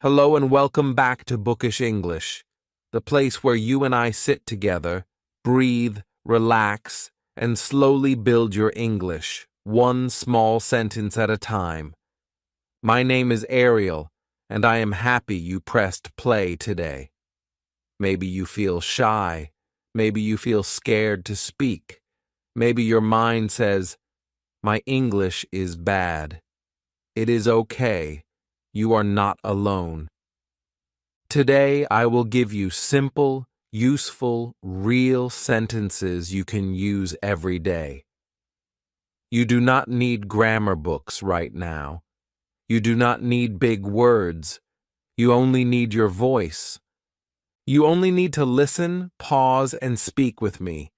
Hello and welcome back to Bookish English, the place where you and I sit together, breathe, relax, and slowly build your English, one small sentence at a time. My name is Ariel, and I am happy you pressed play today. Maybe you feel shy. Maybe you feel scared to speak. Maybe your mind says, "My English is bad." It is okay. You are not alone. Today, I will give you simple, useful, real sentences you can use every day. You do not need grammar books right now. You do not need big words. You only need your voice. You only need to listen, pause, and speak with me.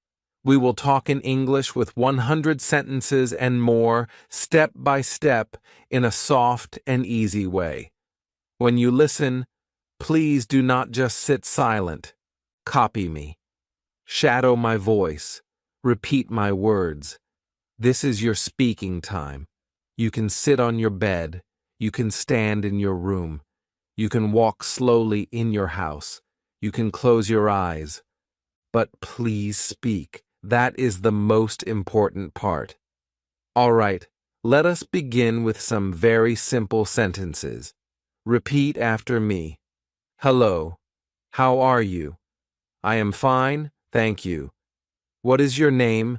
We will talk in English with 100 sentences and more, step by step, in a soft and easy way. When you listen, please do not just sit silent. Copy me. Shadow my voice. Repeat my words. This is your speaking time. You can sit on your bed. You can stand in your room. You can walk slowly in your house. You can close your eyes. But please speak. That is the most important part. All right, let us begin with some very simple sentences. Repeat after me. Hello. How are you? I am fine, thank you. What is your name?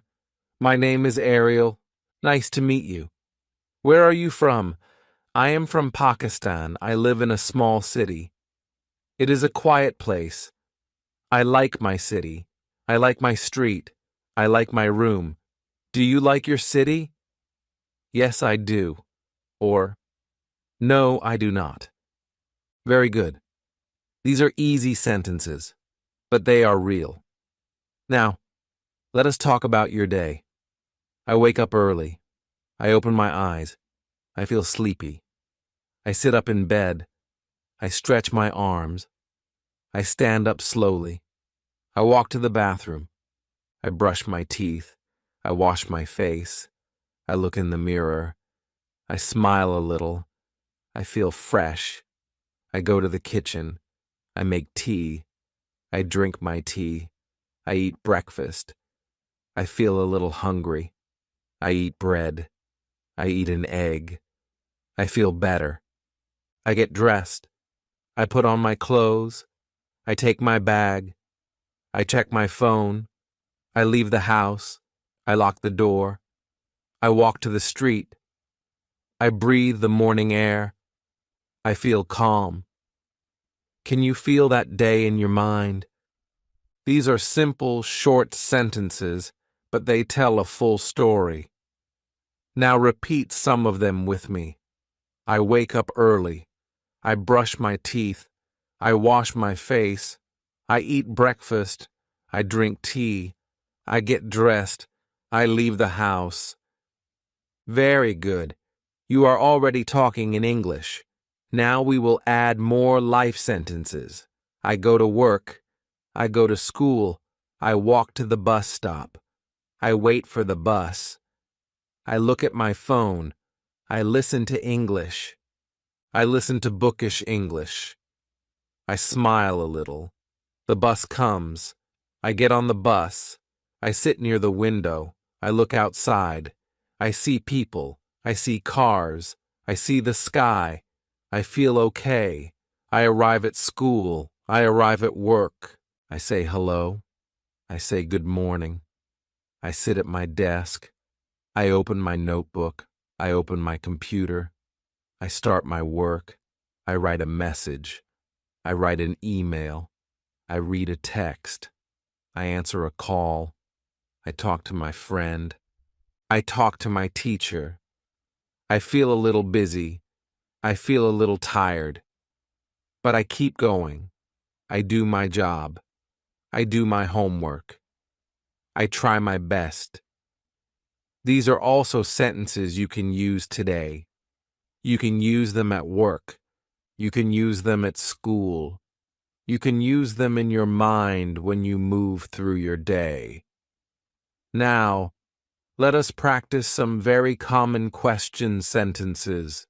My name is Ariel. Nice to meet you. Where are you from? I am from Pakistan. I live in a small city. It is a quiet place. I like my city. I like my street. I like my room. Do you like your city? Yes, I do. Or, no, I do not. Very good. These are easy sentences, but they are real. Now, let us talk about your day. I wake up early. I open my eyes. I feel sleepy. I sit up in bed. I stretch my arms. I stand up slowly. I walk to the bathroom. I brush my teeth. I wash my face. I look in the mirror. I smile a little. I feel fresh. I go to the kitchen. I make tea. I drink my tea. I eat breakfast. I feel a little hungry. I eat bread. I eat an egg. I feel better. I get dressed. I put on my clothes. I take my bag. I check my phone. I leave the house. I lock the door. I walk to the street. I breathe the morning air. I feel calm. Can you feel that day in your mind? These are simple, short sentences, but they tell a full story. Now repeat some of them with me. I wake up early. I brush my teeth. I wash my face. I eat breakfast. I drink tea. I get dressed. I leave the house. Very good. You are already talking in English. Now we will add more life sentences. I go to work. I go to school. I walk to the bus stop. I wait for the bus. I look at my phone. I listen to English. I listen to bookish English. I smile a little. The bus comes. I get on the bus. I sit near the window. I look outside. I see people. I see cars. I see the sky. I feel okay. I arrive at school. I arrive at work. I say hello. I say good morning. I sit at my desk. I open my notebook. I open my computer. I start my work. I write a message. I write an email. I read a text. I answer a call. I talk to my friend. I talk to my teacher. I feel a little busy. I feel a little tired. But I keep going. I do my job. I do my homework. I try my best. These are also sentences you can use today. You can use them at work. You can use them at school. You can use them in your mind when you move through your day. Now, let us practice some very common question sentences.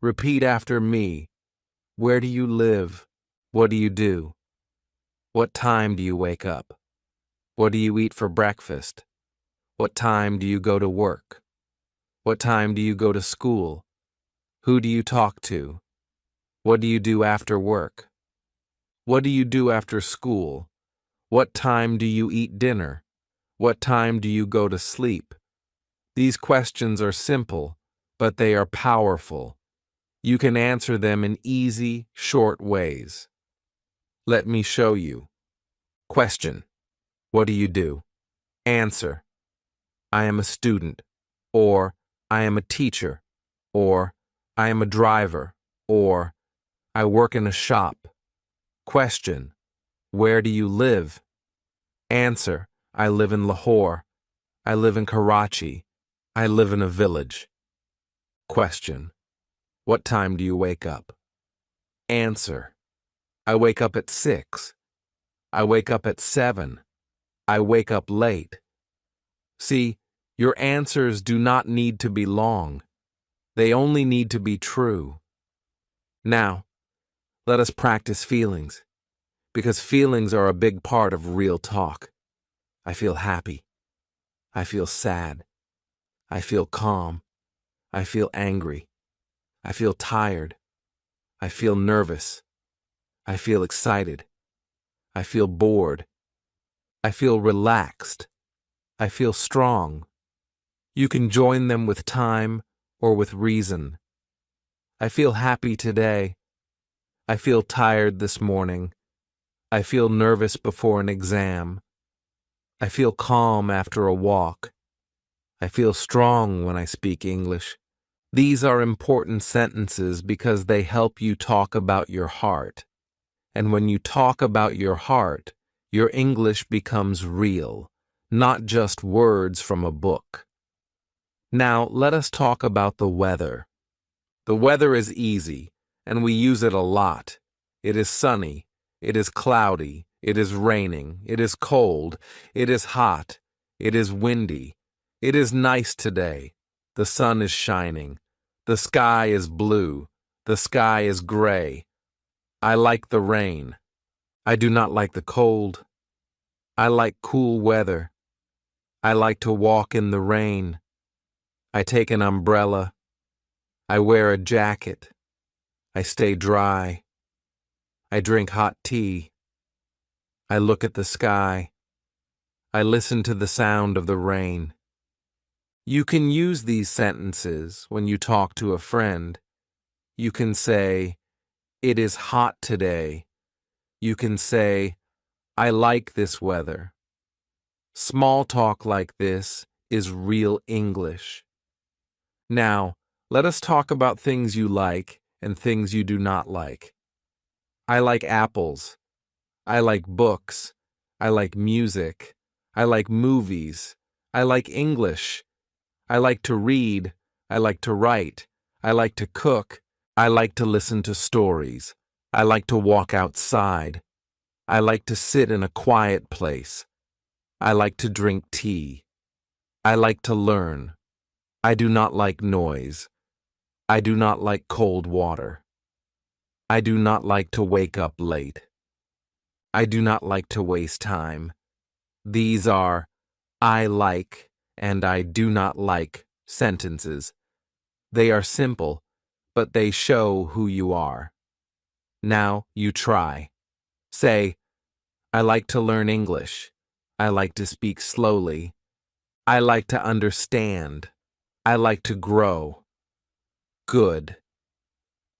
Repeat after me. Where do you live? What do you do? What time do you wake up? What do you eat for breakfast? What time do you go to work? What time do you go to school? Who do you talk to? What do you do after work? What do you do after school? What time do you eat dinner? What time do you go to sleep? These questions are simple, but they are powerful. You can answer them in easy, short ways. Let me show you. Question: what do you do? Answer: I am a student, or I am a teacher, or I am a driver, or I work in a shop. Question: where do you live? Answer: I live in Lahore. I live in Karachi. I live in a village. Question: what time do you wake up? Answer: I wake up at 6. I wake up at 7. I wake up late. See, your answers do not need to be long. They only need to be true. Now, let us practice feelings, because feelings are a big part of real talk. I feel happy. I feel sad. I feel calm. I feel angry. I feel tired. I feel nervous. I feel excited. I feel bored. I feel relaxed. I feel strong. You can join them with time or with reason. I feel happy today. I feel tired this morning. I feel nervous before an exam. I feel calm after a walk. I feel strong when I speak English. These are important sentences because they help you talk about your heart. And when you talk about your heart, your English becomes real, not just words from a book. Now, let us talk about the weather. The weather is easy, and we use it a lot. It is sunny. It is cloudy. It is raining. It is cold. It is hot. It is windy. It is nice today. The sun is shining. The sky is blue. The sky is gray. I like the rain. I do not like the cold. I like cool weather. I like to walk in the rain. I take an umbrella. I wear a jacket. I stay dry. I drink hot tea. I look at the sky. I listen to the sound of the rain. You can use these sentences when you talk to a friend. You can say, "It is hot today." You can say, "I like this weather." Small talk like this is real English. Now, let us talk about things you like and things you do not like. I like apples. I like books. I like music. I like movies. I like English. I like to read. I like to write. I like to cook. I like to listen to stories. I like to walk outside. I like to sit in a quiet place. I like to drink tea. I like to learn. I do not like noise. I do not like cold water. I do not like to wake up late. I do not like to waste time. These are I like and I do not like sentences. They are simple, but they show who you are. Now you try. Say, I like to learn English. I like to speak slowly. I like to understand. I like to grow. Good.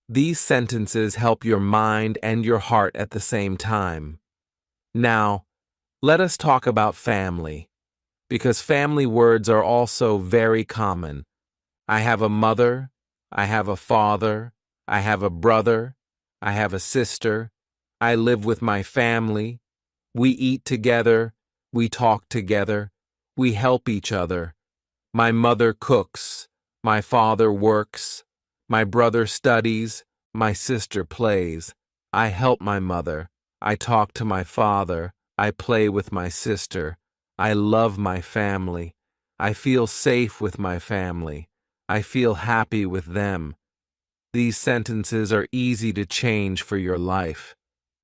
These sentences help your mind and your heart at the same time. Now, let us talk about family, because family words are also very common. I have a mother. I have a father. I have a brother. I have a sister. I live with my family. We eat together. We talk together. We help each other. My mother cooks. My father works. My brother studies. My sister plays. I help my mother. I talk to my father. I play with my sister. I love my family. I feel safe with my family. I feel happy with them. These sentences are easy to change for your life.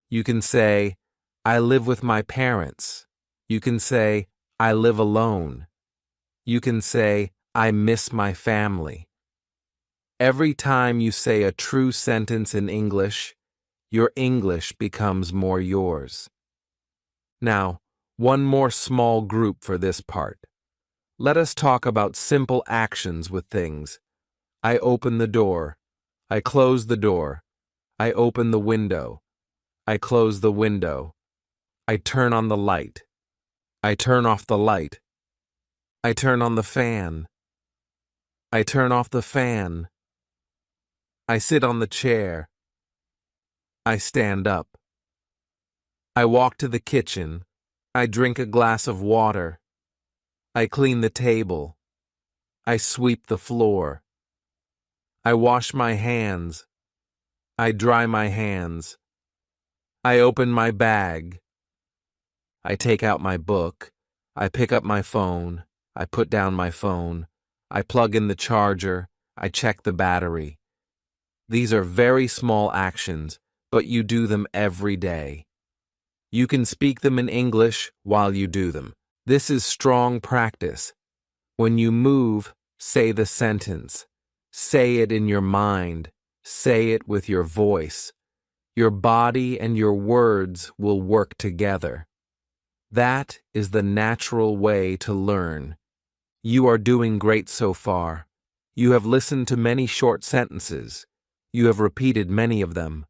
You can say, I live with my parents. You can say, I live alone. You can say, I miss my family. Every time you say a true sentence in English, your English becomes more yours. Now, one more small group for this part. Let us talk about simple actions with things. I open the door. I close the door. I open the window. I close the window. I turn on the light. I turn off the light. I turn on the fan. I turn off the fan. I sit on the chair. I stand up. I walk to the kitchen. I drink a glass of water. I clean the table. I sweep the floor. I wash my hands. I dry my hands. I open my bag. I take out my book. I pick up my phone. I put down my phone. I plug in the charger. I check the battery. These are very small actions, but you do them every day. You can speak them in English while you do them. This is strong practice. When you move, say the sentence. Say it in your mind. Say it with your voice. Your body and your words will work together. That is the natural way to learn. You are doing great so far. You have listened to many short sentences. You have repeated many of them.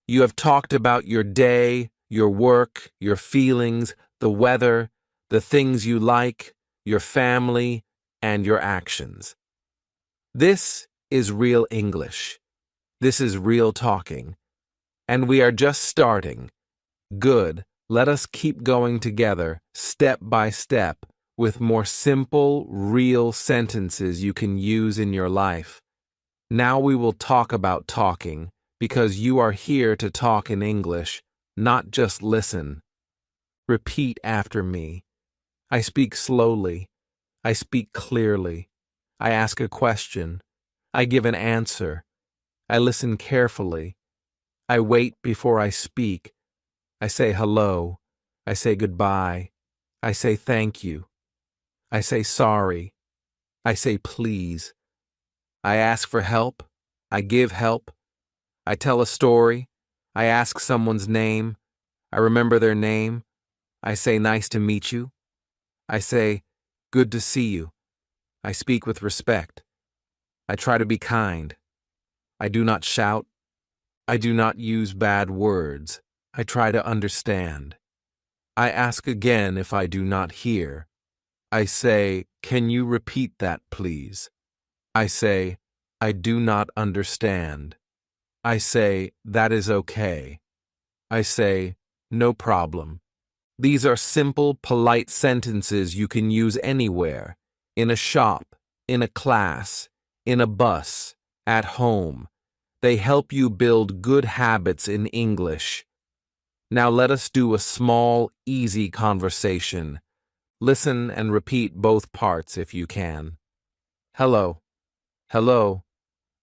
You have talked about your day, your work, your feelings, the weather, the things you like, your family, and your actions. This is real English. This is real talking. And we are just starting. Good. Let us keep going together, step by step, with more simple, real sentences you can use in your life. Now we will talk about talking, because you are here to talk in English, not just listen. Repeat after me. I speak slowly. I speak clearly. I ask a question. I give an answer. I listen carefully. I wait before I speak. I say hello. I say goodbye. I say thank you. I say sorry. I say please. I ask for help. I give help. I tell a story. I ask someone's name. I remember their name. I say nice to meet you. I say good to see you. I speak with respect. I try to be kind. I do not shout. I do not use bad words. I try to understand. I ask again if I do not hear. I say, can you repeat that, please? I say, I do not understand. I say, that is okay. I say, no problem. These are simple, polite sentences you can use anywhere, in a shop, in a class, in a bus, at home. They help you build good habits in English. Now let us do a small, easy conversation. Listen and repeat both parts if you can. Hello. Hello.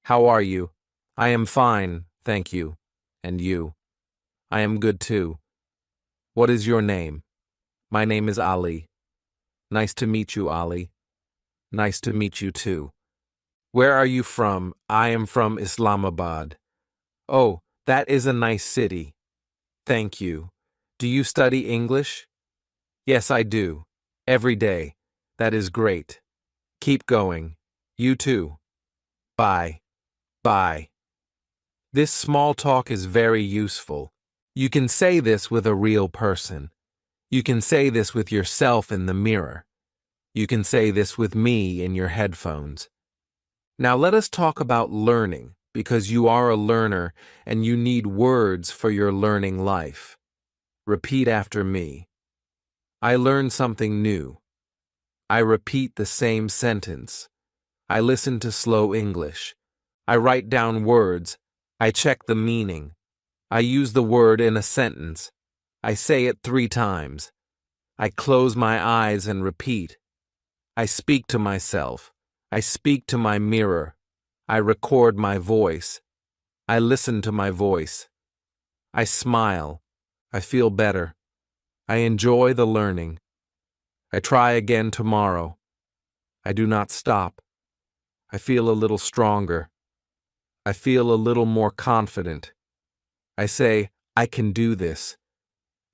How are you? I am fine, thank you. And you? I am good too. What is your name? My name is Ali. Nice to meet you, Ali. Nice to meet you too. Where are you from? I am from Islamabad. Oh, that is a nice city. Thank you. Do you study English? Yes, I do. Every day. That is great. Keep going. You too. Bye. Bye. This small talk is very useful. You can say this with a real person. You can say this with yourself in the mirror. You can say this with me in your headphones. Now let us talk about learning, because you are a learner and you need words for your learning life. Repeat after me. I learn something new. I repeat the same sentence. I listen to slow English. I write down words. I check the meaning. I use the word in a sentence. I say it 3 times. I close my eyes and repeat. I speak to myself. I speak to my mirror. I record my voice. I listen to my voice. I smile. I feel better. I enjoy the learning. I try again tomorrow. I do not stop. I feel a little stronger. I feel a little more confident. I say, I can do this.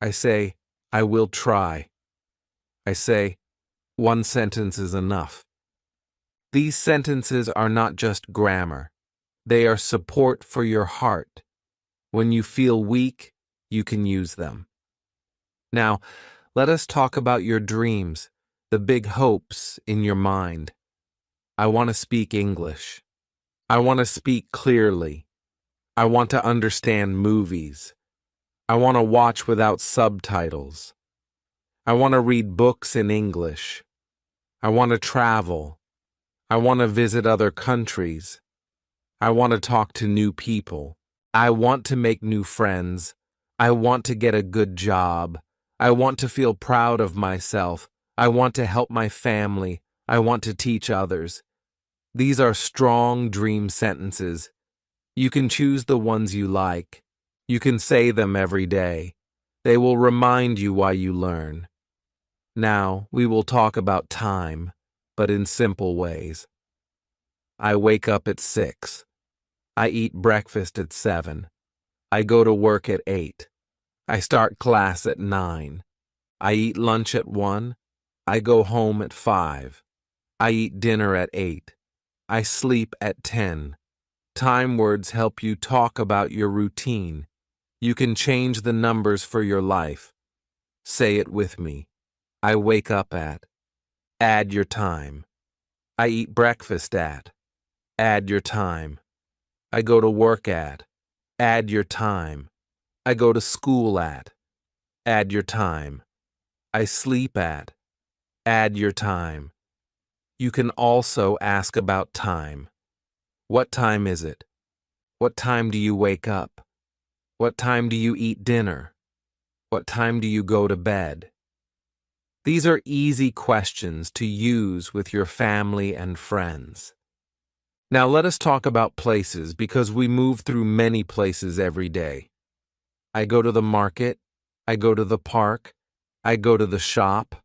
I say, I will try. I say, one sentence is enough. These sentences are not just grammar. They are support for your heart. When you feel weak, you can use them. Now, let us talk about your dreams, the big hopes in your mind. I want to speak English. I want to speak clearly. I want to understand movies. I want to watch without subtitles. I want to read books in English. I want to travel. I want to visit other countries. I want to talk to new people. I want to make new friends. I want to get a good job. I want to feel proud of myself. I want to help my family. I want to teach others. These are strong dream sentences. You can choose the ones you like. You can say them every day. They will remind you why you learn. Now, we will talk about time, but in simple ways. I wake up at 6. I eat breakfast at 7. I go to work at 8. I start class at 9. I eat lunch at 1. I go home at 5. I eat dinner at 8. I sleep at 10. Time words help you talk about your routine. You can change the numbers for your life. Say it with me. I wake up at. Add your time. I eat breakfast at. Add your time. I go to work at. Add your time. I go to school at. Add your time. I sleep at. Add your time. You can also ask about time. What time is it? What time do you wake up? What time do you eat dinner? What time do you go to bed? These are easy questions to use with your family and friends. Now let us talk about places because we move through many places every day. I go to the market. I go to the park. I go to the shop.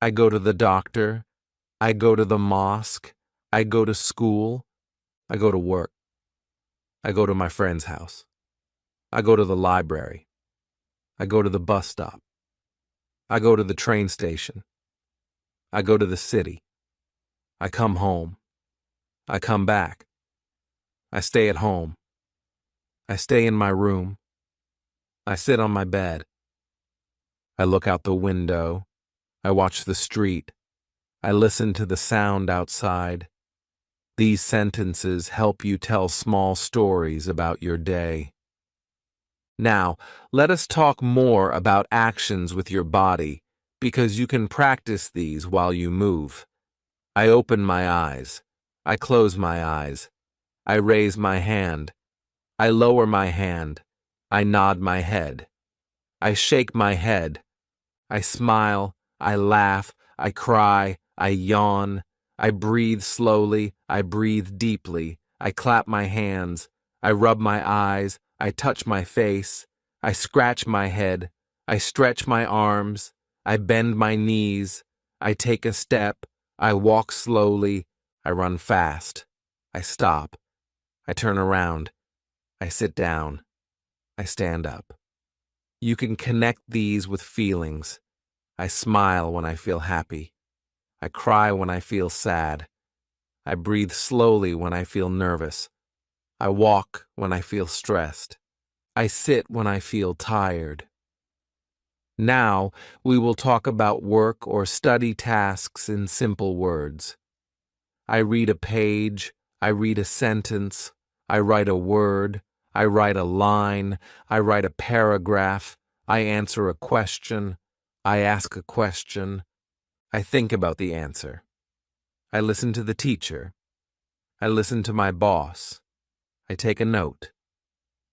I go to the doctor. I go to the mosque. I go to school. I go to work. I go to my friend's house. I go to the library. I go to the bus stop. I go to the train station. I go to the city. I come home. I come back. I stay at home. I stay in my room. I sit on my bed. I look out the window. I watch the street. I listen to the sound outside. These sentences help you tell small stories about your day. Now, let us talk more about actions with your body, because you can practice these while you move. I open my eyes. I close my eyes. I raise my hand. I lower my hand. I nod my head. I shake my head. I smile. I laugh. I cry. I yawn. I breathe slowly. I breathe deeply. I clap my hands. I rub my eyes. I touch my face. I scratch my head. I stretch my arms. I bend my knees. I take a step. I walk slowly. I run fast. I stop. I turn around. I sit down. I stand up. You can connect these with feelings. I smile when I feel happy. I cry when I feel sad. I breathe slowly when I feel nervous. I walk when I feel stressed. I sit when I feel tired. Now, we will talk about work or study tasks in simple words. I read a page. I read a sentence. I write a word. I write a line. I write a paragraph. I answer a question. I ask a question. I think about the answer. I listen to the teacher. I listen to my boss. I take a note.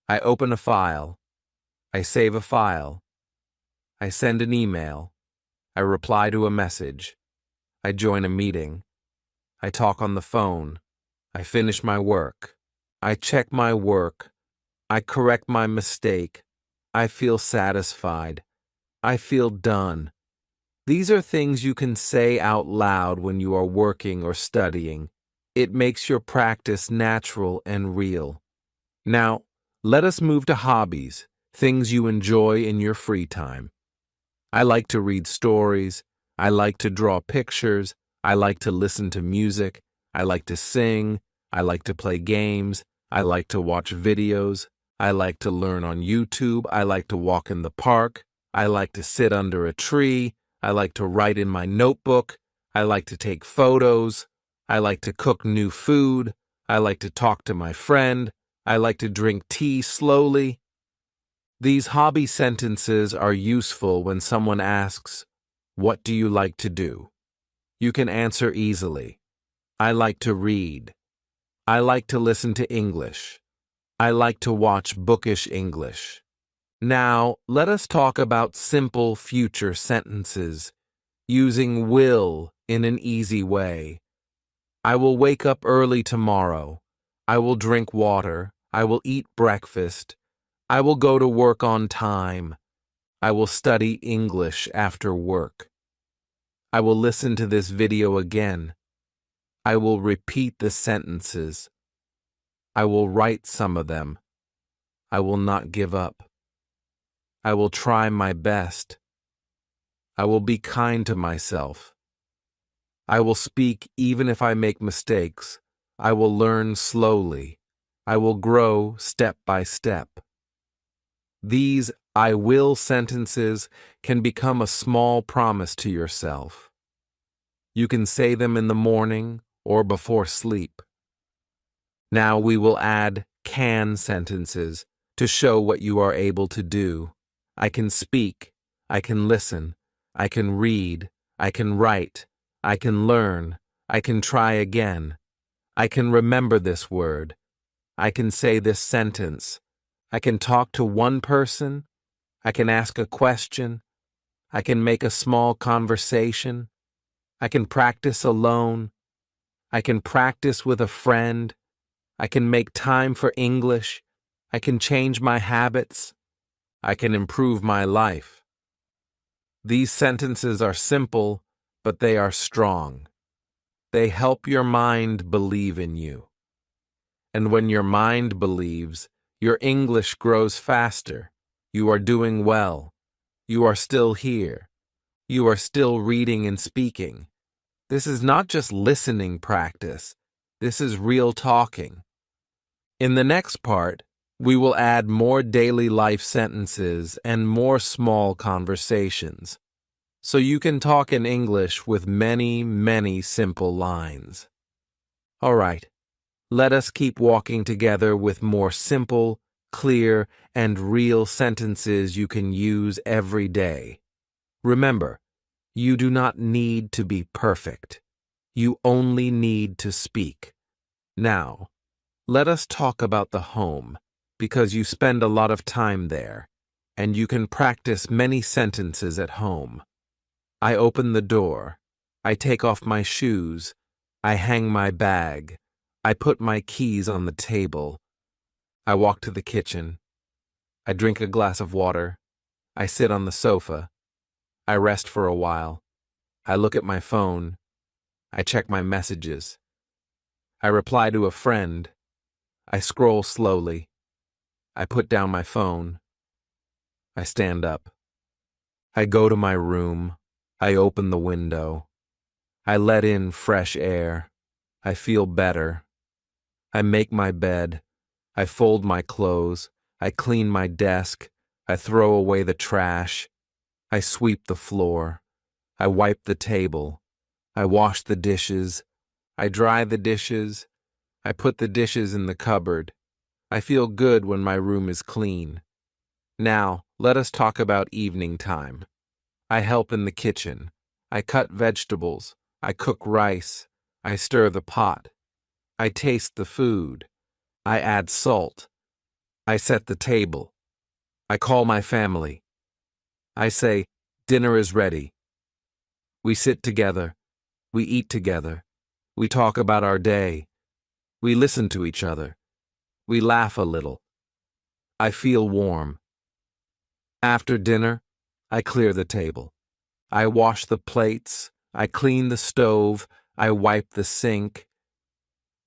I open a file. I save a file. I send an email. I reply to a message. I join a meeting. I talk on the phone. I finish my work. I check my work. I correct my mistake. I feel satisfied. I feel done. These are things you can say out loud when you are working or studying. It makes your practice natural and real. Now, let us move to hobbies, things you enjoy in your free time. I like to read stories. I like to draw pictures. I like to listen to music. I like to sing. I like to play games. I like to watch videos. I like to learn on YouTube. I like to walk in the park. I like to sit under a tree. I like to write in my notebook. I like to take photos. I like to cook new food. I like to talk to my friend. I like to drink tea slowly. These hobby sentences are useful when someone asks, "What do you like to do?" You can answer easily. I like to read. I like to listen to English. I like to watch bookish English. Now, let us talk about simple future sentences, using will in an easy way. I will wake up early tomorrow. I will drink water. I will eat breakfast. I will go to work on time. I will study English after work. I will listen to this video again. I will repeat the sentences. I will write some of them. I will not give up. I will try my best. I will be kind to myself. I will speak even if I make mistakes. I will learn slowly. I will grow step by step. These I will sentences can become a small promise to yourself. You can say them in the morning or before sleep. Now we will add can sentences to show what you are able to do. I can speak. I can listen. I can read. I can write. I can learn. I can try again. I can remember this word. I can say this sentence. I can talk to one person. I can ask a question. I can make a small conversation. I can practice alone. I can practice with a friend. I can make time for English. I can change my habits. I can improve my life. These sentences are simple, but they are strong. They help your mind believe in you. And when your mind believes, your English grows faster. You are doing well. You are still here. You are still reading and speaking. This is not just listening practice. This is real talking. In the next part, we will add more daily life sentences and more small conversations, so you can talk in English with many, many simple lines. All right, let us keep walking together with more simple, clear, and real sentences you can use every day. Remember, you do not need to be perfect. You only need to speak. Now, let us talk about the home, because you spend a lot of time there, and you can practice many sentences at home. I open the door. I take off my shoes. I hang my bag. I put my keys on the table. I walk to the kitchen. I drink a glass of water. I sit on the sofa. I rest for a while. I look at my phone. I check my messages. I reply to a friend. I scroll slowly. I put down my phone. I stand up. I go to my room. I open the window. I let in fresh air. I feel better. I make my bed. I fold my clothes. I clean my desk. I throw away the trash. I sweep the floor. I wipe the table. I wash the dishes. I dry the dishes. I put the dishes in the cupboard. I feel good when my room is clean. Now, let us talk about evening time. I help in the kitchen. I cut vegetables. I cook rice. I stir the pot. I taste the food. I add salt. I set the table. I call my family. I say, dinner is ready. We sit together. We eat together. We talk about our day. We listen to each other. We laugh a little. I feel warm. After dinner, I clear the table. I wash the plates. I clean the stove. I wipe the sink.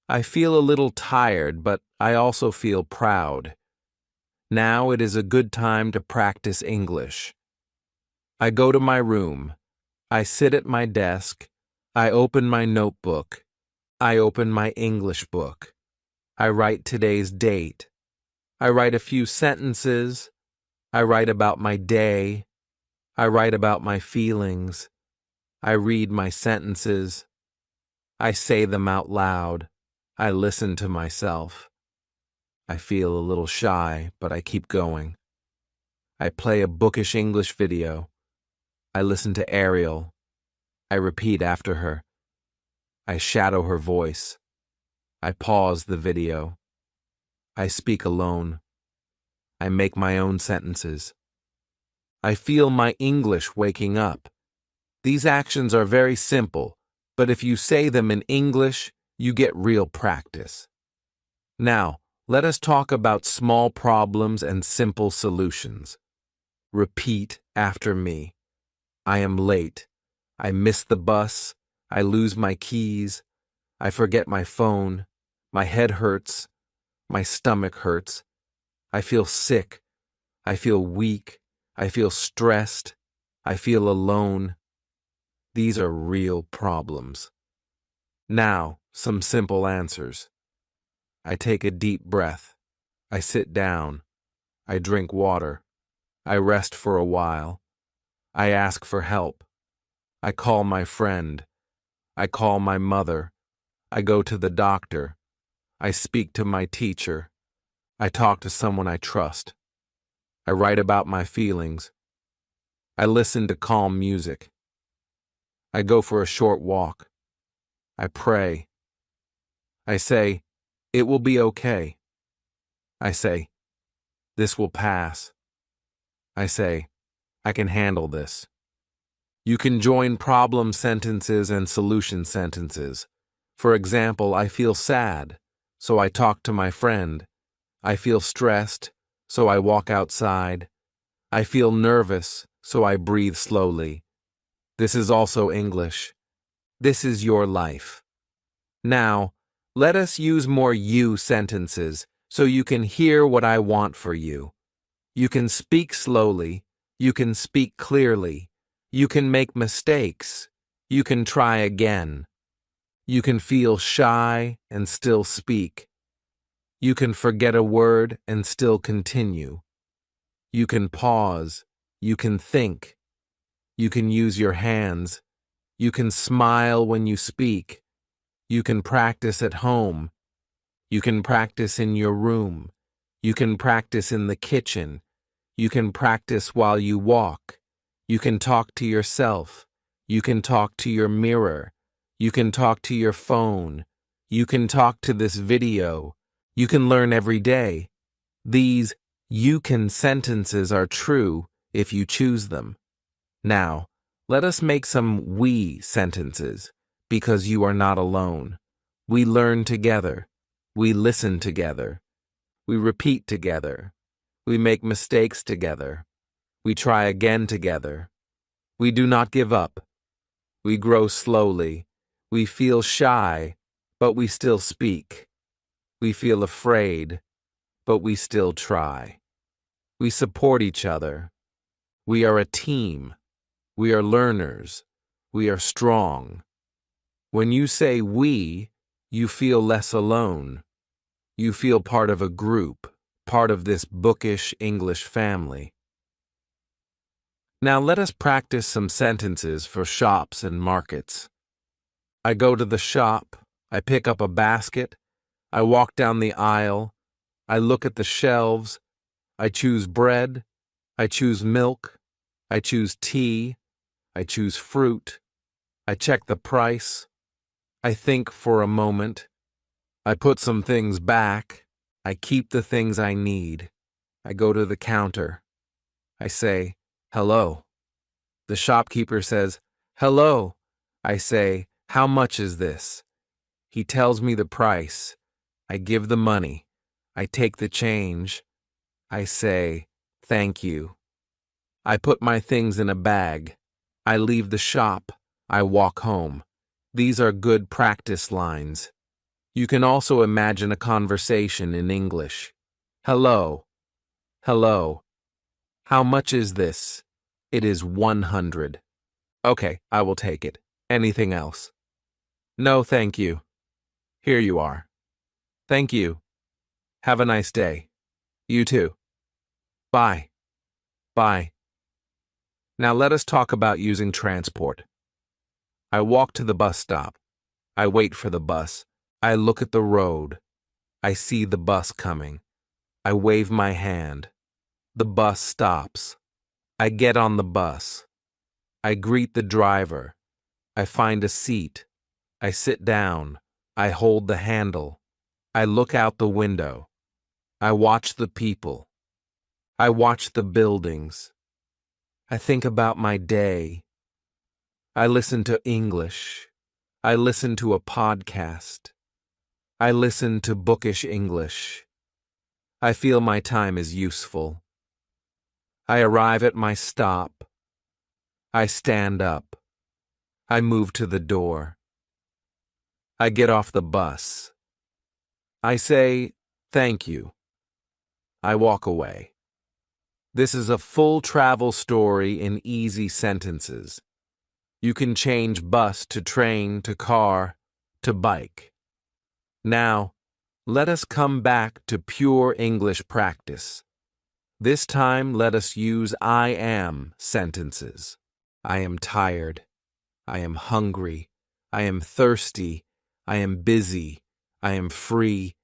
I feel a little tired, but I also feel proud. Now it is a good time to practice English. I go to my room. I sit at my desk. I open my notebook. I open my English book. I write today's date. I write a few sentences. I write about my day. I write about my feelings. I read my sentences. I say them out loud. I listen to myself. I feel a little shy, but I keep going. I play a bookish English video. I listen to Ariel. I repeat after her. I shadow her voice. I pause the video. I speak alone. I make my own sentences. I feel my English waking up. These actions are very simple, but if you say them in English, you get real practice. Now, let us talk about small problems and simple solutions. Repeat after me. I am late. I miss the bus. I lose my keys. I forget my phone. My head hurts. My stomach hurts. I feel sick. I feel weak. I feel stressed. I feel alone. These are real problems. Now, some simple answers. I take a deep breath. I sit down. I drink water. I rest for a while. I ask for help. I call my friend. I call my mother. I go to the doctor. I speak to my teacher. I talk to someone I trust. I write about my feelings. I listen to calm music. I go for a short walk. I pray. I say, it will be okay. I say, this will pass. I say, I can handle this. You can join problem sentences and solution sentences. For example, I feel sad, so I talk to my friend. I feel stressed, so I walk outside. I feel nervous, so I breathe slowly. This is also English. This is your life. Now, let us use more you sentences so you can hear what I want for you. You can speak slowly. You can speak clearly. You can make mistakes. You can try again. You can feel shy and still speak. You can forget a word and still continue. You can pause. You can think. You can use your hands. You can smile when you speak. You can practice at home. You can practice in your room. You can practice in the kitchen. You can practice while you walk. You can talk to yourself. You can talk to your mirror. You can talk to your phone. You can talk to this video. You can learn every day. These you can sentences are true if you choose them. Now, let us make some we sentences, because you are not alone. We learn together. We listen together. We repeat together. We make mistakes together. We try again together. We do not give up. We grow slowly. We feel shy, but we still speak. We feel afraid, but we still try. We support each other. We are a team. We are learners. We are strong. When you say we, you feel less alone. You feel part of a group, part of this bookish English family. Now let us practice some sentences for shops and markets. I go to the shop. I pick up a basket. I walk down the aisle. I look at the shelves. I choose bread. I choose milk. I choose tea. I choose fruit. I check the price. I think for a moment. I put some things back. I keep the things I need. I go to the counter. I say, hello. The shopkeeper says, hello. I say, how much is this? He tells me the price. I give the money. I take the change. I say, thank you. I put my things in a bag. I leave the shop. I walk home. These are good practice lines. You can also imagine a conversation in English. Hello. Hello. How much is this? It is 100. Okay, I will take it. Anything else? No, thank you. Here you are. Thank you. Have a nice day. You too. Bye. Bye. Now let us talk about using transport. I walk to the bus stop. I wait for the bus. I look at the road. I see the bus coming. I wave my hand. The bus stops. I get on the bus. I greet the driver. I find a seat. I sit down. I hold the handle. I look out the window. I watch the people. I watch the buildings. I think about my day. I listen to English. I listen to a podcast. I listen to bookish English. I feel my time is useful. I arrive at my stop. I stand up. I move to the door. I get off the bus. I say, thank you. I walk away. This is a full travel story in easy sentences. You can change bus to train to car to bike. Now, let us come back to pure English practice. This time, let us use I am sentences. I am tired. I am hungry. I am thirsty. I am busy. I am free.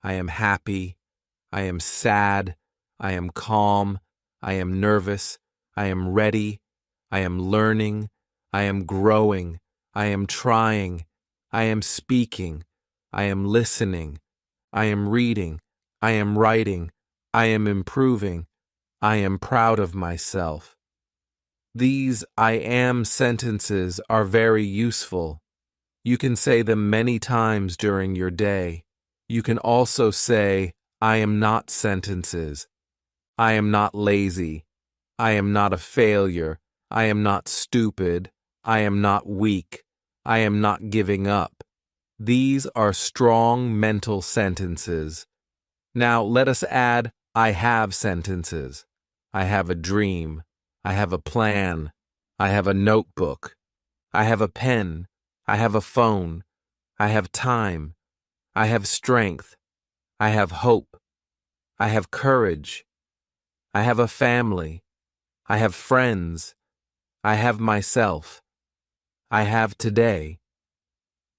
I am happy. I am sad. I am calm. I am nervous. I am ready. I am learning. I am growing. I am trying. I am speaking. I am listening. I am reading. I am writing. I am improving. I am proud of myself. These I am sentences are very useful. You can say them many times during your day. You can also say I am not sentences. I am not lazy. I am not a failure. I am not stupid. I am not weak. I am not giving up. These are strong mental sentences. Now let us add I have sentences. I have a dream. I have a plan. I have a notebook. I have a pen. I have a phone. I have time. I have strength. I have hope. I have courage. I have a family. I have friends. I have myself. I have today.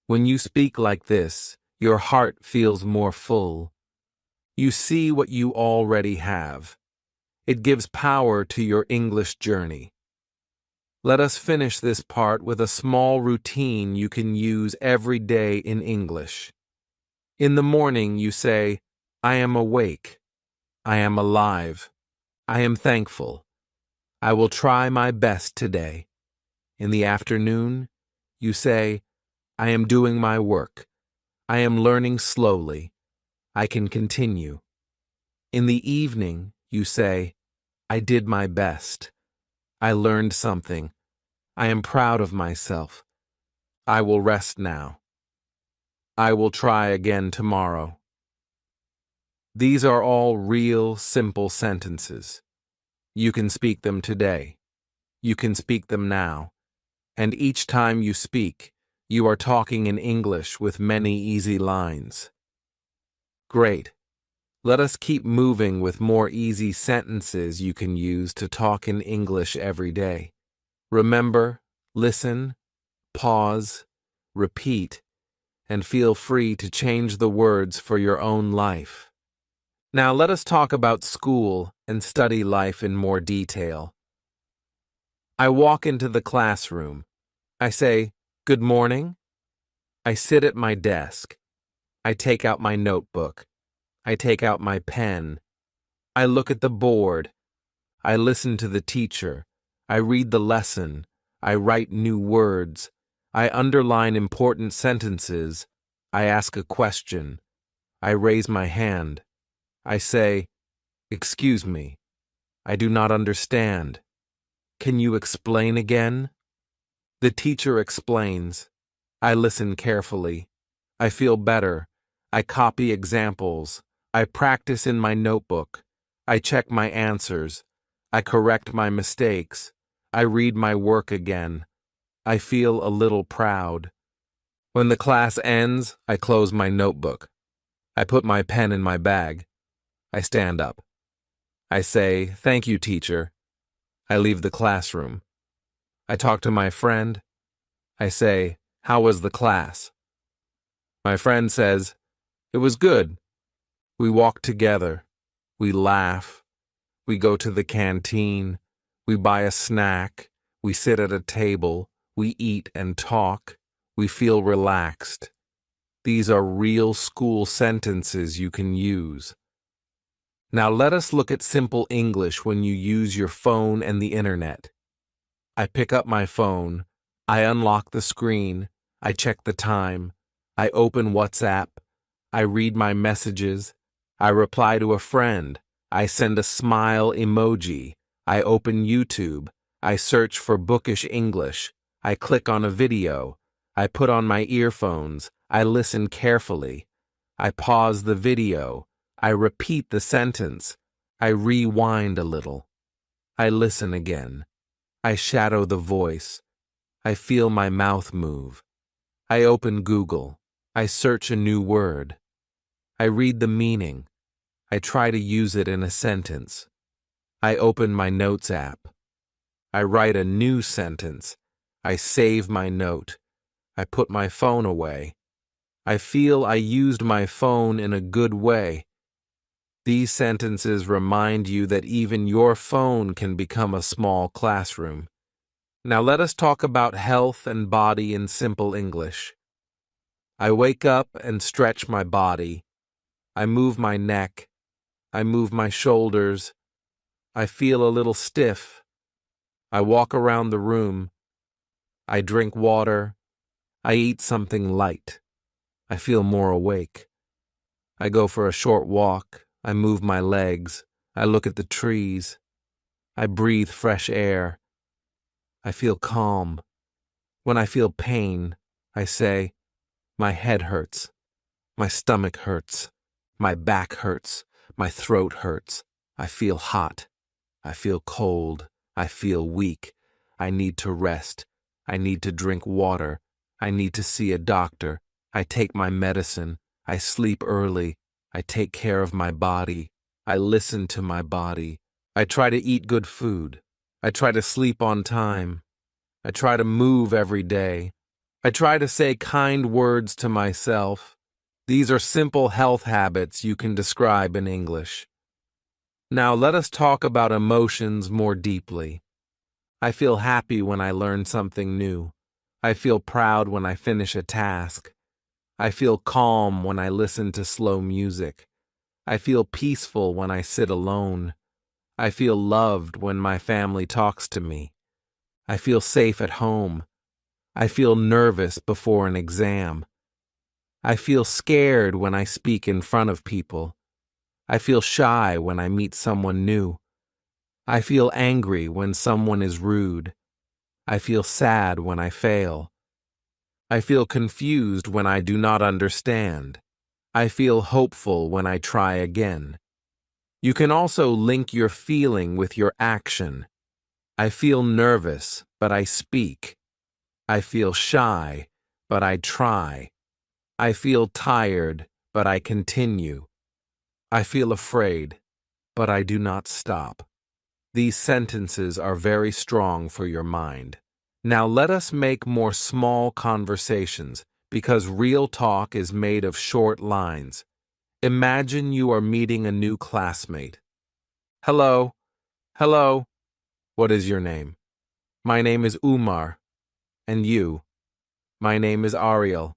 When you speak like this, your heart feels more full. You see what you already have. It gives power to your English journey. Let us finish this part with a small routine you can use every day in English. In the morning, you say, I am awake. I am alive. I am thankful. I will try my best today. In the afternoon, you say, I am doing my work. I am learning slowly. I can continue. In the evening, you say, I did my best. I learned something. I am proud of myself. I will rest now. I will try again tomorrow. These are all real, simple sentences. You can speak them today. You can speak them now. And each time you speak, you are talking in English with many easy lines. Great. Let us keep moving with more easy sentences you can use to talk in English every day. Remember, listen, pause, repeat, and feel free to change the words for your own life. Now let us talk about school and study life in more detail. I walk into the classroom. I say, good morning. I sit at my desk. I take out my notebook. I take out my pen. I look at the board. I listen to the teacher. I read the lesson. I write new words. I underline important sentences. I ask a question. I raise my hand. I say, Excuse me, I do not understand. Can you explain again? The teacher explains. I listen carefully. I feel better. I copy examples. I practice in my notebook. I check my answers. I correct my mistakes. I read my work again. I feel a little proud. When the class ends, I close my notebook. I put my pen in my bag. I stand up. I say, "Thank you, teacher." I leave the classroom. I talk to my friend. I say, "How was the class?" My friend says, "It was good." We walk together. We laugh. We go to the canteen. We buy a snack. We sit at a table. We eat and talk. We feel relaxed. These are real school sentences you can use. Now let us look at simple English when you use your phone and the internet. I pick up my phone. I unlock the screen. I check the time. I open WhatsApp. I read my messages. I reply to a friend. I send a smile emoji. I open YouTube. I search for bookish English. I click on a video. I put on my earphones. I listen carefully. I pause the video. I repeat the sentence. I rewind a little. I listen again. I shadow the voice. I feel my mouth move. I open Google. I search a new word. I read the meaning. I try to use it in a sentence. I open my notes app. I write a new sentence. I save my note. I put my phone away. I feel I used my phone in a good way. These sentences remind you that even your phone can become a small classroom. Now let us talk about health and body in simple English. I wake up and stretch my body. I move my neck. I move my shoulders. I feel a little stiff. I walk around the room. I drink water. I eat something light. I feel more awake. I go for a short walk. I move my legs. I look at the trees. I breathe fresh air. I feel calm. When I feel pain, I say, "My head hurts. My stomach hurts. My back hurts. My throat hurts. I feel hot. I feel cold. I feel weak. I need to rest. I need to drink water. I need to see a doctor. I take my medicine. I sleep early. I take care of my body. I listen to my body. I try to eat good food. I try to sleep on time. I try to move every day. I try to say kind words to myself. These are simple health habits you can describe in English. Now let us talk about emotions more deeply. I feel happy when I learn something new. I feel proud when I finish a task. I feel calm when I listen to slow music. I feel peaceful when I sit alone. I feel loved when my family talks to me. I feel safe at home. I feel nervous before an exam. I feel scared when I speak in front of people. I feel shy when I meet someone new. I feel angry when someone is rude. I feel sad when I fail. I feel confused when I do not understand. I feel hopeful when I try again. You can also link your feeling with your action. I feel nervous, but I speak. I feel shy, but I try. I feel tired, but I continue. I feel afraid, but I do not stop. These sentences are very strong for your mind. Now let us make more small conversations, because real talk is made of short lines. Imagine you are meeting a new classmate. "Hello. Hello. What is your name?" "My name is Umar." "And you?" "My name is Ariel."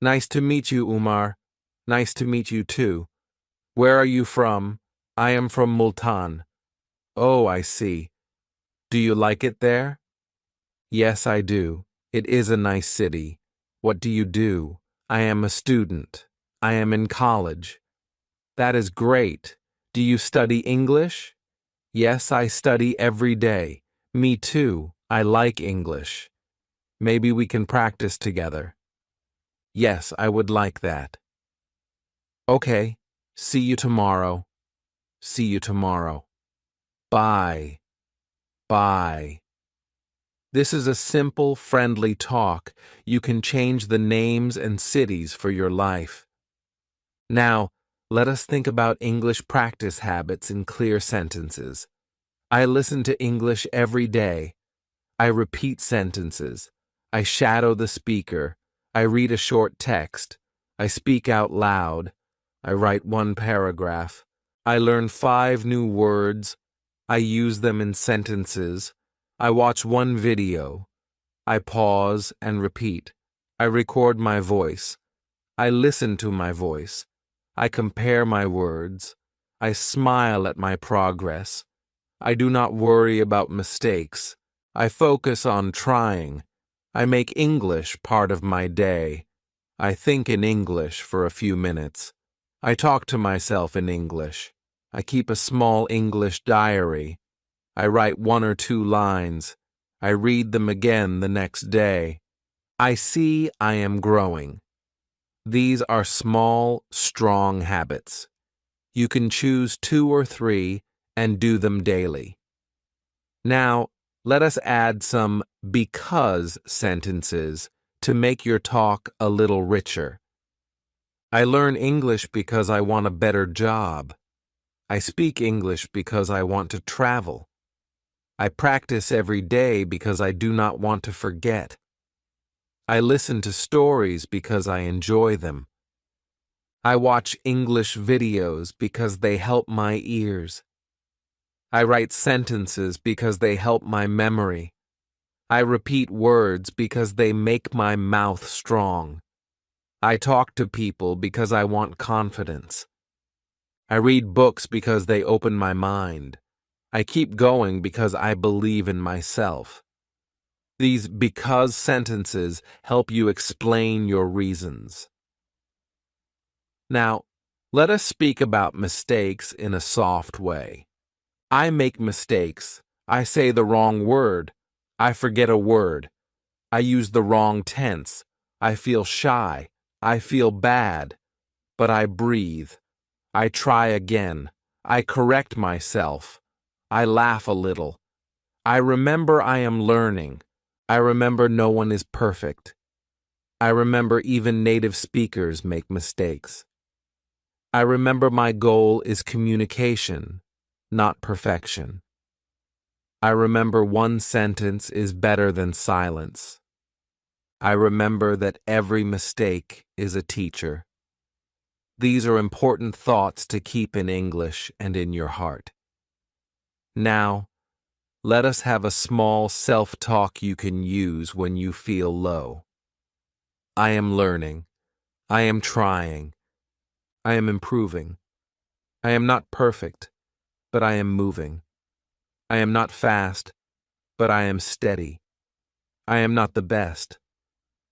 "Nice to meet you, Umar." "Nice to meet you too." "Where are you from?" "I am from Multan." "Oh, I see. Do you like it there?" "Yes, I do. It is a nice city." "What do you do?" "I am a student. I am in college." "That is great. Do you study English? Yes, I study every day. Me too. I like English. Maybe we can practice together. Yes, I would like that. Okay. See you tomorrow. See you tomorrow. Bye. Bye. This is a simple, friendly talk. You can change the names and cities for your life. Now, let us think about English practice habits in clear sentences. I listen to English every day. I repeat sentences. I shadow the speaker. I read a short text. I speak out loud. I write one paragraph. I learn 5 new words. I use them in sentences. I watch one video. I pause and repeat. I record my voice. I listen to my voice. I compare my words. I smile at my progress. I do not worry about mistakes. I focus on trying. I make English part of my day. I think in English for a few minutes. I talk to myself in English. I keep a small English diary. I write 1 or 2 lines. I read them again the next day. I see I am growing. These are small, strong habits. You can choose 2 or 3 and do them daily. Now, let us add some because sentences to make your talk a little richer. I learn English because I want a better job. I speak English because I want to travel. I practice every day because I do not want to forget. I listen to stories because I enjoy them. I watch English videos because they help my ears. I write sentences because they help my memory. I repeat words because they make my mouth strong. I talk to people because I want confidence. I read books because they open my mind. I keep going because I believe in myself. These because sentences help you explain your reasons. Now, let us speak about mistakes in a soft way. I make mistakes. I say the wrong word. I forget a word. I use the wrong tense. I feel shy. I feel bad. But I breathe. I try again. I correct myself. I laugh a little. I remember I am learning. I remember no one is perfect. I remember even native speakers make mistakes. I remember my goal is communication, not perfection. I remember one sentence is better than silence. I remember that every mistake is a teacher. These are important thoughts to keep in English and in your heart. Now, let us have a small self-talk you can use when you feel low. I am learning. I am trying. I am improving. I am not perfect, but I am moving. I am not fast, but I am steady. I am not the best,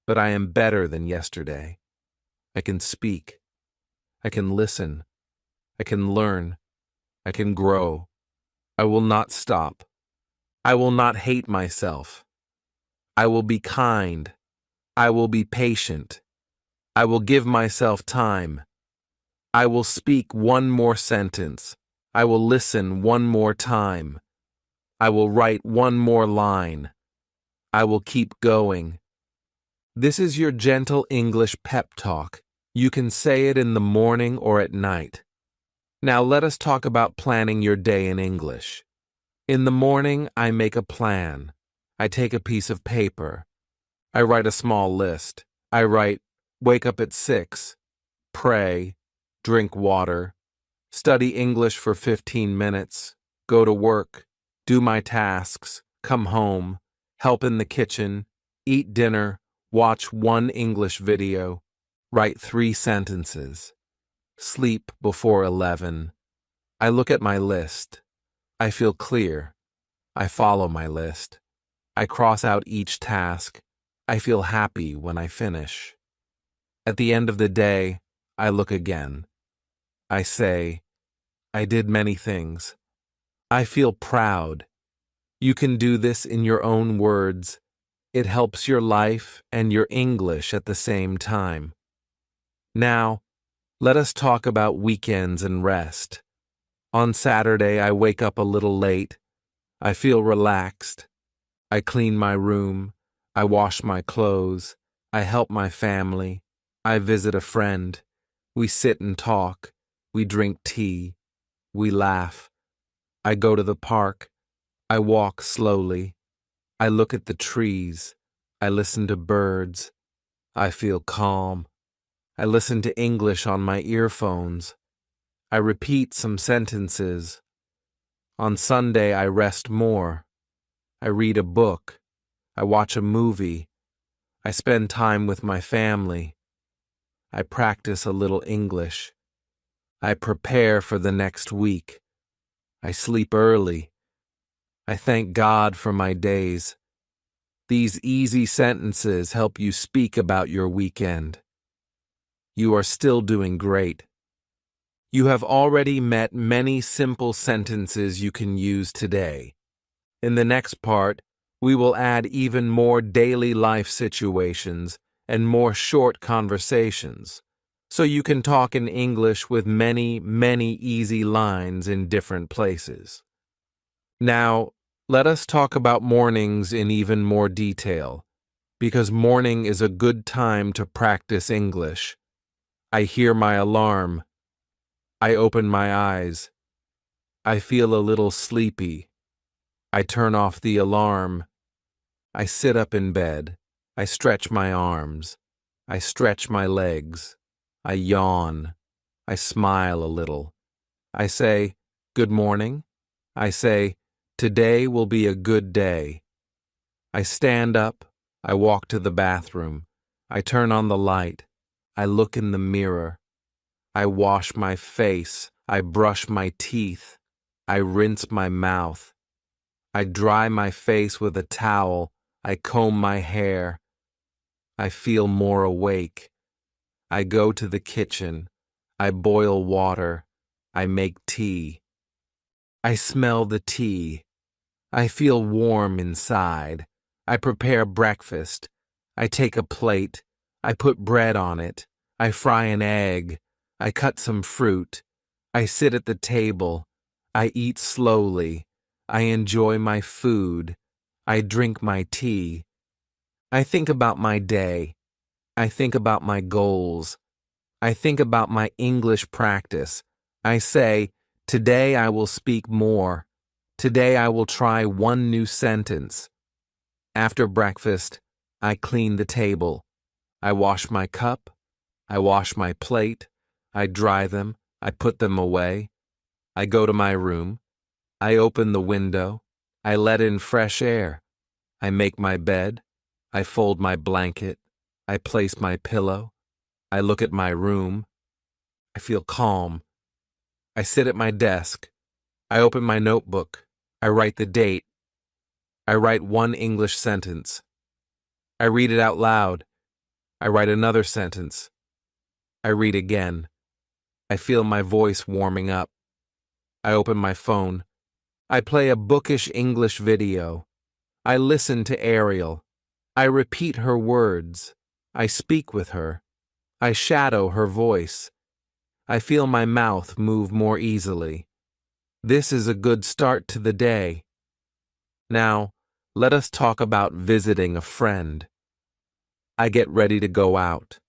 but I am better than yesterday. I can speak. I can listen. I can learn. I can grow. I will not stop. I will not hate myself. I will be kind. I will be patient. I will give myself time. I will speak one more sentence. I will listen one more time. I will write one more line. I will keep going. This is your gentle English pep talk. You can say it in the morning or at night. Now let us talk about planning your day in English. In the morning, I make a plan. I take a piece of paper. I write a small list. I write, wake up at 6, pray, drink water, study English for 15 minutes, go to work, do my tasks, come home, help in the kitchen, eat dinner, watch one English video, write 3 sentences, sleep before 11. I look at my list. I feel clear. I follow my list. I cross out each task. I feel happy when I finish. At the end of the day, I look again. I say, I did many things. I feel proud. You can do this in your own words. It helps your life and your English at the same time. Now, let us talk about weekends and rest. On Saturday, I wake up a little late. I feel relaxed. I clean my room. I wash my clothes. I help my family. I visit a friend. We sit and talk. We drink tea. We laugh. I go to the park. I walk slowly. I look at the trees. I listen to birds. I feel calm. I listen to English on my earphones. I repeat some sentences. On Sunday, I rest more. I read a book. I watch a movie. I spend time with my family. I practice a little English. I prepare for the next week. I sleep early. I thank God for my days. These easy sentences help you speak about your weekend. You are still doing great. You have already met many simple sentences you can use today. In the next part, we will add even more daily life situations and more short conversations, so you can talk in English with many, many easy lines in different places. Now, let us talk about mornings in even more detail, because morning is a good time to practice English. I hear my alarm. I open my eyes. I feel a little sleepy. I turn off the alarm. I sit up in bed. I stretch my arms. I stretch my legs. I yawn. I smile a little. I say, "Good morning." I say, "Today will be a good day." I stand up. I walk to the bathroom. I turn on the light. I look in the mirror. I wash my face. I brush my teeth. I rinse my mouth. I dry my face with a towel. I comb my hair. I feel more awake. I go to the kitchen. I boil water. I make tea. I smell the tea. I feel warm inside. I prepare breakfast. I take a plate. I put bread on it. I fry an egg. I cut some fruit. I sit at the table. I eat slowly. I enjoy my food. I drink my tea. I think about my day. I think about my goals. I think about my English practice. I say, "Today I will speak more. Today I will try one new sentence." After breakfast, I clean the table. I wash my cup. I wash my plate. I dry them. I put them away. I go to my room. I open the window. I let in fresh air. I make my bed. I fold my blanket. I place my pillow. I look at my room. I feel calm. I sit at my desk. I open my notebook. I write the date. I write one English sentence. I read it out loud. I write another sentence. I read again. I feel my voice warming up. I open my phone. I play a bookish English video. I listen to Ariel. I repeat her words. I speak with her. I shadow her voice. I feel my mouth move more easily. This is a good start to the day. Now, let us talk about visiting a friend. I get ready to go out.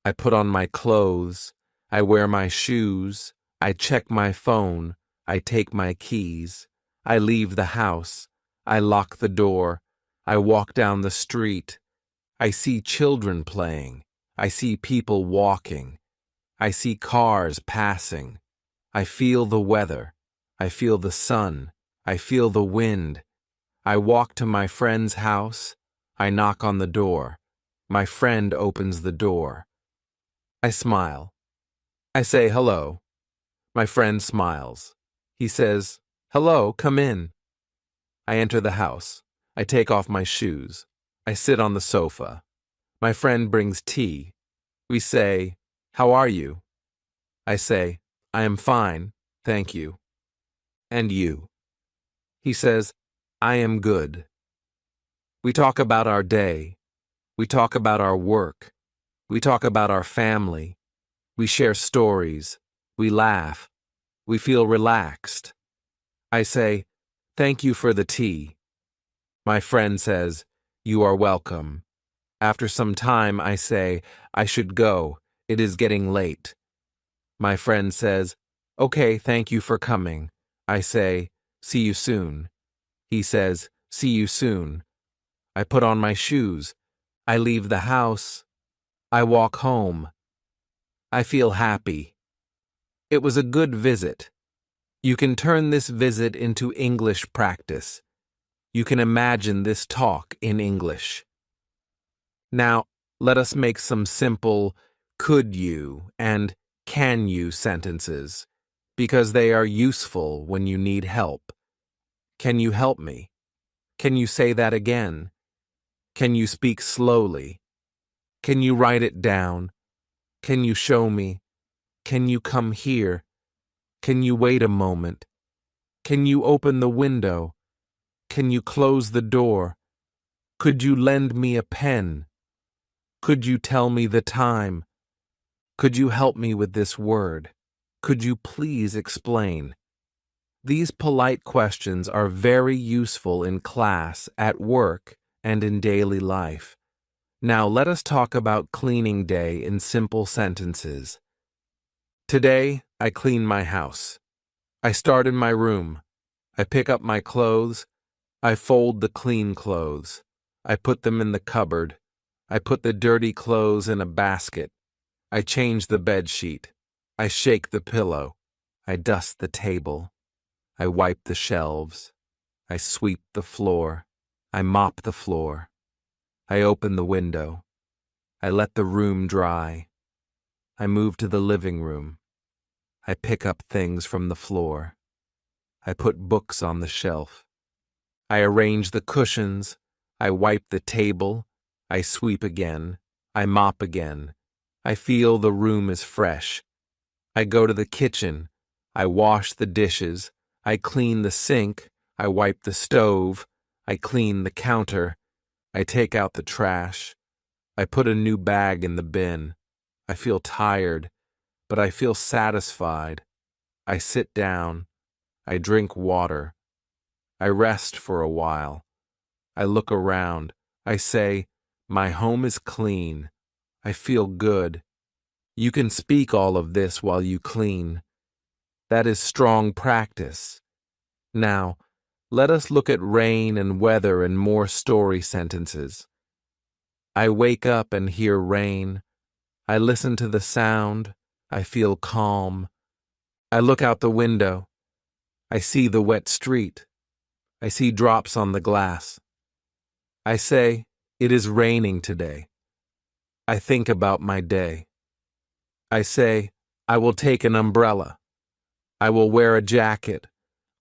I put on my clothes. I wear my shoes. I check my phone. I take my keys. I leave the house. I lock the door. I walk down the street. I see children playing. I see people walking. I see cars passing. I feel the weather. I feel the sun. I feel the wind. I walk to my friend's house. I knock on the door. My friend opens the door. I smile. I say hello. My friend smiles. He says, "Hello, come in." I enter the house. I take off my shoes. I sit on the sofa. My friend brings tea. We say, "How are you?" I say, "I am fine. "Thank you." "And you?" He says, "I am good." We talk about our day. We talk about our work. We talk about our family. We share stories. We laugh. We feel relaxed. I say, "Thank you for the tea." My friend says, "You are welcome." After some time, I say, "I should go. It is getting late." My friend says, "Okay, thank you for coming." I say, "See you soon." He says, "See you soon." I put on my shoes. I leave the house. I walk home. I feel happy. It was a good visit. You can turn this visit into English practice. You can imagine this talk in English. Now, let us make some simple could you and can you sentences, because they are useful when you need help. Can you help me? Can you say that again? Can you speak slowly? Can you write it down? Can you show me? Can you come here? Can you wait a moment? Can you open the window? Can you close the door? Could you lend me a pen? Could you tell me the time? Could you help me with this word? Could you please explain? These polite questions are very useful in class, at work, and in daily life. Now let us talk about cleaning day in simple sentences. Today, I clean my house. I start in my room. I pick up my clothes. I fold the clean clothes. I put them in the cupboard. I put the dirty clothes in a basket. I change the bed sheet. I shake the pillow. I dust the table. I wipe the shelves. I sweep the floor. I mop the floor. I open the window. I let the room dry. I move to the living room. I pick up things from the floor. I put books on the shelf. I arrange the cushions. I wipe the table. I sweep again. I mop again. I feel the room is fresh. I go to the kitchen. I wash the dishes. I clean the sink. I wipe the stove. I clean the counter. I take out the trash. I put a new bag in the bin. I feel tired, but I feel satisfied. I sit down. I drink water. I rest for a while. I look around. I say, "My home is clean. I feel good." You can speak all of this while you clean. That is strong practice. Now, let us look at rain and weather and more story sentences. I wake up and hear rain. I listen to the sound. I feel calm. I look out the window. I see the wet street. I see drops on the glass. I say, "It is raining today." I think about my day. I say, "I will take an umbrella. I will wear a jacket.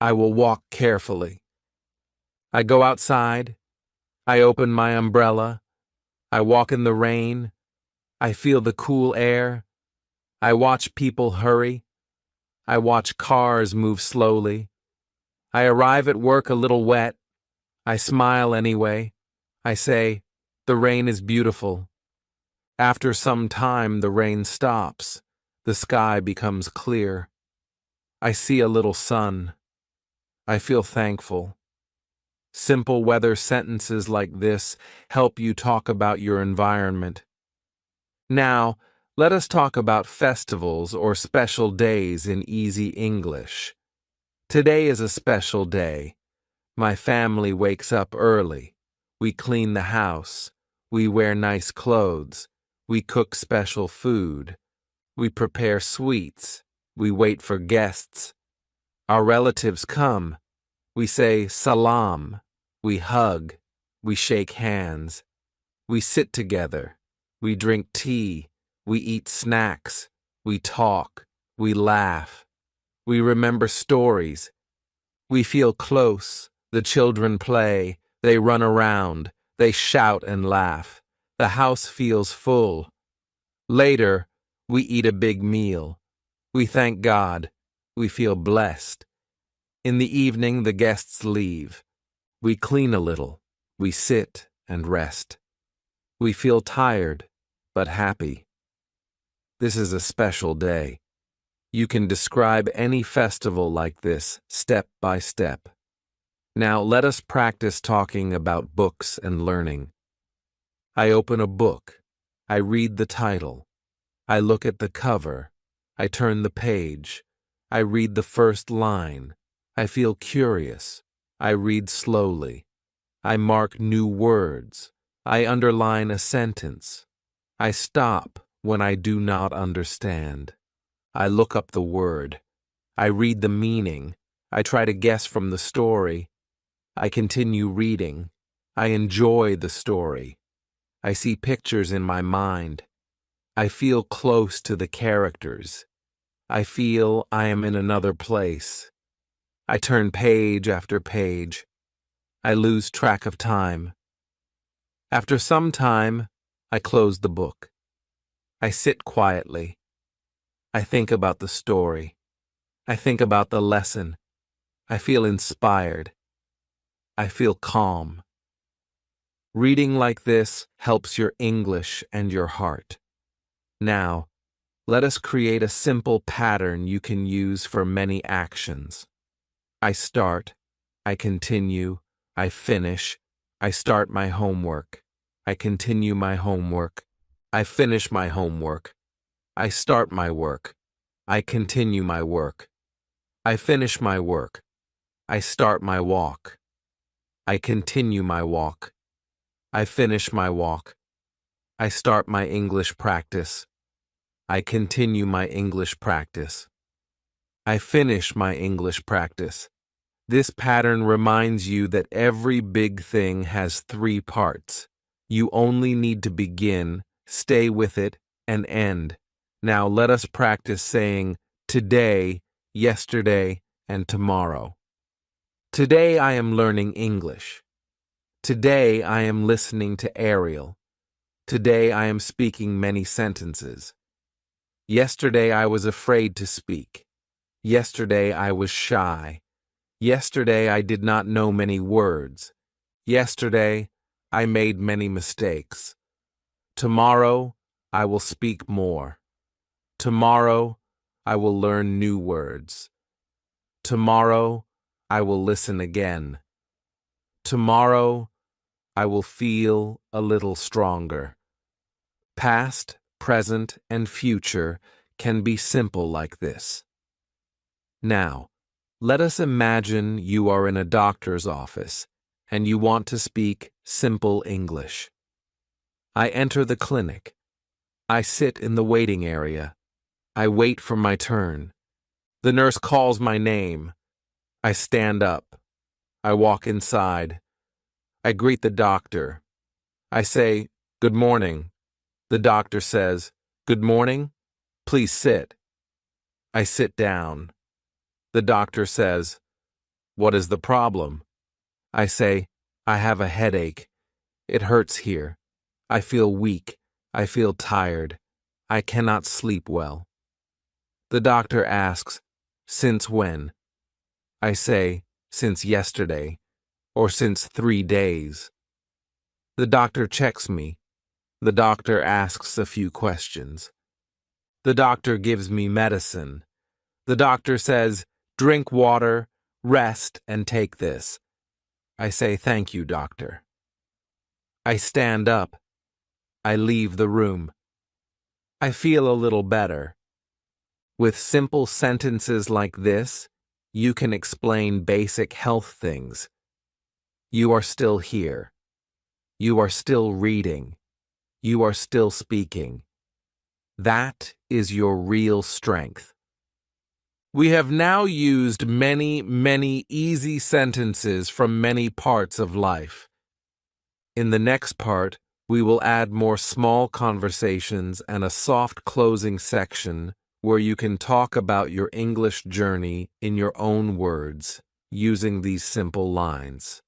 I will walk carefully." I go outside. I open my umbrella. I walk in the rain. I feel the cool air. I watch people hurry. I watch cars move slowly. I arrive at work a little wet. I smile anyway. I say, "The rain is beautiful." After some time, the rain stops. The sky becomes clear. I see a little sun. I feel thankful. Simple weather sentences like this help you talk about your environment. Now, let us talk about festivals or special days in easy English. Today is a special day. My family wakes up early. We clean the house. We wear nice clothes. We cook special food. We prepare sweets. We wait for guests. Our relatives come. We say salam. We hug. We shake hands. We sit together. We drink tea. We eat snacks. We talk. We laugh. We remember stories. We feel close. The children play. They run around. They shout and laugh. The house feels full. Later, we eat a big meal. We thank God. We feel blessed. In the evening, the guests leave. We clean a little. We sit and rest. We feel tired, but happy. This is a special day. You can describe any festival like this, step by step. Now let us practice talking about books and learning. I open a book. I read the title. I look at the cover. I turn the page. I read the first line. I feel curious. I read slowly. I mark new words. I underline a sentence. I stop when I do not understand. I look up the word. I read the meaning. I try to guess from the story. I continue reading. I enjoy the story. I see pictures in my mind. I feel close to the characters. I feel I am in another place. I turn page after page. I lose track of time. After some time, I close the book. I sit quietly. I think about the story. I think about the lesson. I feel inspired. I feel calm. Reading like this helps your English and your heart. Now, let us create a simple pattern you can use for many actions. I start, I continue, I finish, I start my homework, I continue my homework, I finish my homework, I start my work, I continue my work, I finish my work, I start my walk, I continue my walk, I finish my walk, I start my English practice, I continue my English practice, I finish my English practice. This pattern reminds you that every big thing has 3 parts. You only need to begin, stay with it, and end. Now let us practice saying today, yesterday, and tomorrow. Today I am learning English. Today I am listening to Ariel. Today I am speaking many sentences. Yesterday I was afraid to speak. Yesterday I was shy. Yesterday I did not know many words. Yesterday I made many mistakes. Tomorrow I will speak more. Tomorrow I will learn new words. Tomorrow I will listen again. Tomorrow I will feel a little stronger. Past, present, and future can be simple like this. Now, let us imagine you are in a doctor's office and you want to speak simple English. I enter the clinic. I sit in the waiting area. I wait for my turn. The nurse calls my name. I stand up. I walk inside. I greet the doctor. I say, "Good morning." The doctor says, "Good morning. Please sit." I sit down. The doctor says, "What is the problem?" I say, "I have a headache. It hurts here. I feel weak. I feel tired. I cannot sleep well." The doctor asks, "Since when?" I say, "Since yesterday," or "Since 3 days." The doctor checks me. The doctor asks a few questions. The doctor gives me medicine. The doctor says, "Drink water, rest, and take this." I say, "Thank you, doctor." I stand up. I leave the room. I feel a little better. With simple sentences like this, you can explain basic health things. You are still here. You are still reading. You are still speaking. That is your real strength. We have now used many easy sentences from many parts of life. In the next part, we will add more small conversations and a soft closing section where you can talk about your English journey in your own words, using these simple lines.